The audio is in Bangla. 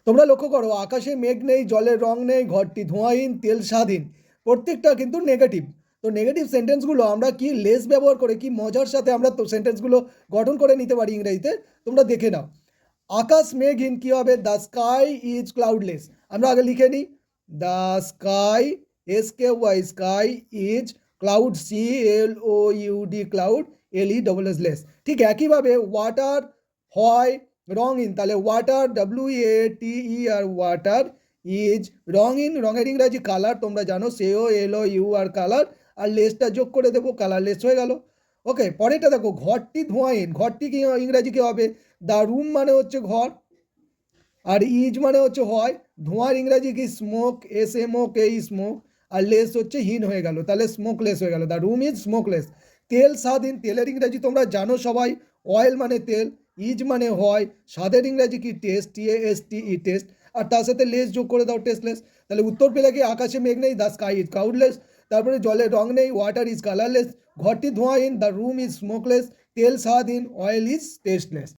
তোমরা লক্ষ্য করো, আকাশে মেঘ নেই, জলের রং নেই, ঘরটি ধোঁয়াহীন, তেল স্বাধীন, প্রত্যেকটা কিন্তু নেগেটিভ। তো নেগেটিভ সেন্টেন্সগুলো আমরা কি লেস ব্যবহার করে কি মজার সাথে আমরা তো সেন্টেন্সগুলো গঠন করে নিতে পারি ইংরেজিতে, তোমরা দেখে নাও। আকাশ মেঘহীন কি হবে? The sky is cloudless. আমরা আগে লিখে নিই, the sky, SKY, sky is cloud, CLOUD, cloud, LESS। ঠিক একইভাবে ওয়াটার হয় রঙিন, তাহলে ওয়াটার, WATER, ওয়াটার ইজ রঙিন, রঙের ইংরাজি কালার, তোমরা জানো COLOUR, কালার, আর লেসটা যোগ করে দেবো, কালারলেস হয়ে গেল। ওকে, পরেরটা দেখো, ঘরটি ধোঁয়াহীন, ঘরটি কি ইংরাজি কি হবে? দ্য রুম মানে হচ্ছে ঘর, আর ইজ মানে হচ্ছে হয়, ধোঁয়ার ইংরাজি কি? স্মোক, SMOK, স্মোক, আর লেস হচ্ছে হীন হয়ে গেল, তাহলে স্মোকলেস হয়ে গেল, দ্য রুম ইজ স্মোকলেস। তেল স্বাধীন, তেলের ইংরাজি তোমরা জানো সবাই, অয়েল মানে তেল, ইজ মানে হয়, স্বাদের ইংরাজি কি? টেস্ট, TASTE, টেস্ট, আর তার সাথে লেস যোগ করে দাও, টেস্টলেস। তাহলে উত্তর পেলে কি? আকাশে মেঘ নেই, দ্য স্কাই ইজ ক্লাউডলেস, তারপরে জলের রং নেই, ওয়াটার ইজ কালারলেস, ঘরটি ধোঁয়াহীন, দ্য রুম ইজ স্মোকলেস, তেল স্বাদহীন, অয়েল ইজ টেস্টলেস।